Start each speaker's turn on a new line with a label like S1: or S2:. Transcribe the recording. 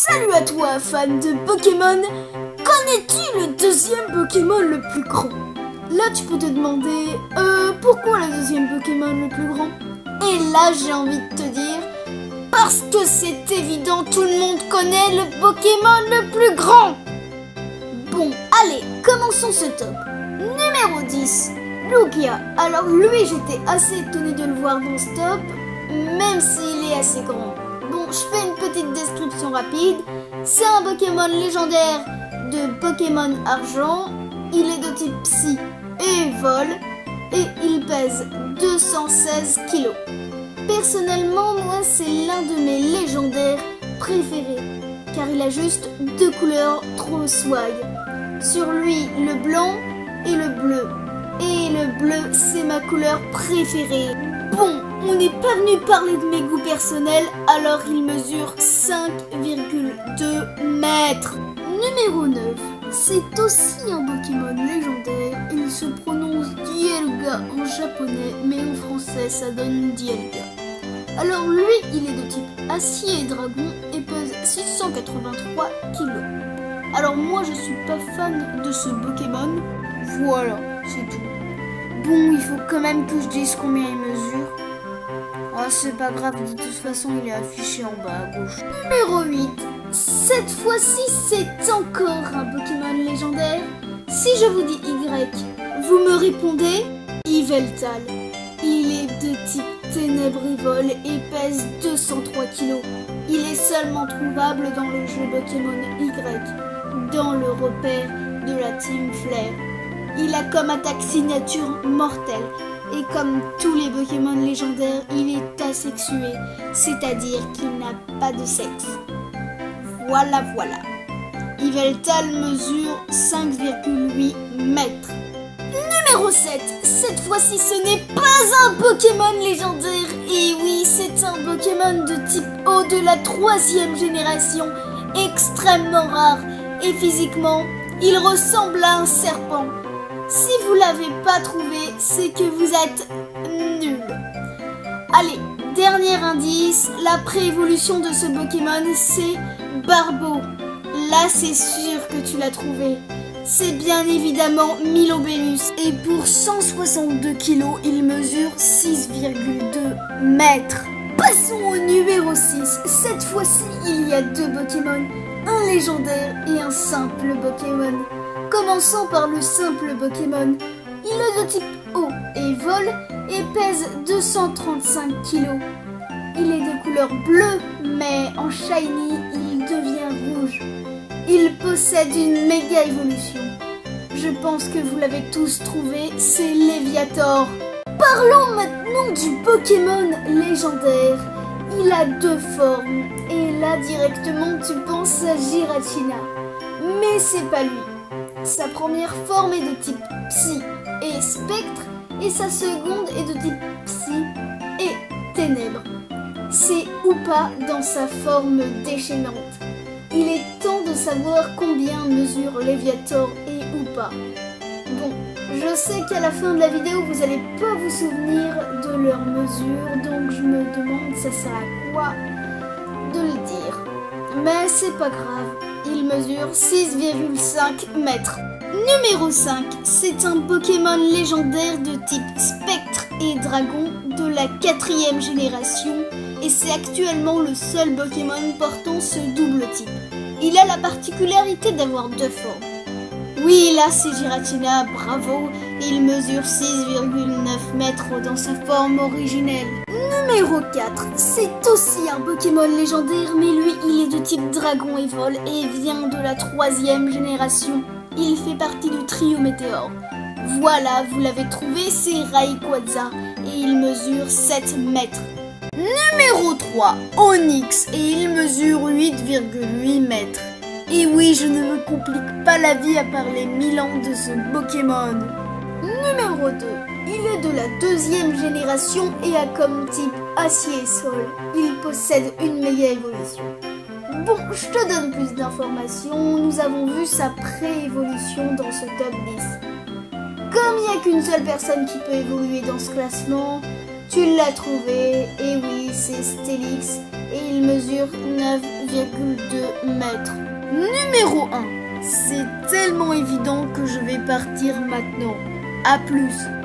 S1: Salut à toi, fan de Pokémon. Connais-tu le deuxième Pokémon le plus grand? Là, tu peux te demander, pourquoi le deuxième Pokémon le plus grand? Et là, j'ai envie de te dire, parce que c'est évident, tout le monde connaît le Pokémon le plus grand. Bon, allez, commençons ce top. Numéro 10, Lugia. Alors lui, j'étais assez étonnée de le voir dans ce top, même s'il est assez grand. Bon, je fais une petite description rapide. C'est un Pokémon légendaire de Pokémon Argent. Il est de type Psy et vole. Et il pèse 216 kg. Personnellement, moi, c'est l'un de mes légendaires préférés. Car il a juste deux couleurs trop swag. Sur lui, le blanc et le bleu. Et le bleu, c'est ma couleur préférée. Bon, on n'est pas venu parler de mes goûts personnels, alors il mesure 5,2 mètres. Numéro 9, c'est aussi un Pokémon légendaire. Il se prononce Dialga en japonais, mais en français ça donne Dialga. Alors lui, il est de type acier et dragon et pèse 683 kg. Alors moi, je suis pas fan de ce Pokémon. Voilà, c'est tout. Bon, il faut quand même que je dise combien il mesure. Ah, c'est pas grave, de toute façon, il est affiché en bas à gauche. Numéro 8. Cette fois-ci, c'est encore un Pokémon légendaire. Si je vous dis Y, vous me répondez Yveltal. Il est de type ténèbres et vol et pèse 203 kg. Il est seulement trouvable dans le jeu Pokémon Y, dans le repère de la Team Flare. Il a comme attaque signature mortelle. Et comme tous les Pokémon légendaires, il est asexué, c'est-à-dire qu'il n'a pas de sexe. Voilà. Yveltal mesure 5,8 mètres. Numéro 7. Cette fois-ci, ce n'est pas un Pokémon légendaire. Et oui, c'est un Pokémon de type eau de la 3e génération, extrêmement rare. Et physiquement, il ressemble à un serpent. Si vous l'avez pas trouvé, c'est que vous êtes nul. Allez, dernier indice, la préévolution de ce Pokémon, c'est Barbeau. Là, c'est sûr que tu l'as trouvé. C'est bien évidemment Milobellus. Et pour 162 kg, il mesure 6,2 mètres. Passons au numéro 6. Cette fois-ci, il y a deux Pokémon, un légendaire et un simple Pokémon. Commençons par le simple Pokémon. Il est de type eau et vole et pèse 235 kg. Il est de couleur bleue, mais en shiny, il devient rouge. Il possède une méga évolution. Je pense que vous l'avez tous trouvé, c'est Léviator. Parlons maintenant du Pokémon légendaire. Il a deux formes et là directement tu penses à Giratina. Mais c'est pas lui. Sa première forme est de type Psy et Spectre et sa seconde est de type Psy et Ténèbres. C'est Hoopa dans sa forme déchaînante. Il est temps de savoir combien mesurent Léviator et Hoopa. Bon, je sais qu'à la fin de la vidéo vous n'allez pas vous souvenir de leurs mesures, donc je me demande ça sert à quoi de le dire. Mais c'est pas grave. Il mesure 6,5 mètres. Numéro 5, c'est un Pokémon légendaire de type Spectre et Dragon de la 4e génération et c'est actuellement le seul Pokémon portant ce double type. Il a la particularité d'avoir deux formes. Oui, là c'est Giratina, bravo, il mesure 6,9 mètres dans sa forme originelle. Numéro 4, c'est aussi un Pokémon légendaire, mais lui il est de type dragon et vol et vient de la 3e génération. Il fait partie du trio Météore. Voilà, vous l'avez trouvé, c'est Rayquaza et il mesure 7 mètres. Numéro 3, Onix et il mesure 8,8 mètres. Et oui, je ne me complique pas la vie à parler 1000 ans de ce Pokémon. Numéro 2, il est de la 2e génération et a comme type acier et sol. Il possède une méga évolution. Bon, je te donne plus d'informations. Nous avons vu sa pré-évolution dans ce top 10. Comme il n'y a qu'une seule personne qui peut évoluer dans ce classement, tu l'as trouvé. Et oui, c'est Steelix et il mesure 9,8 mètres. Numéro 1. C'est tellement évident que je vais partir maintenant. À plus.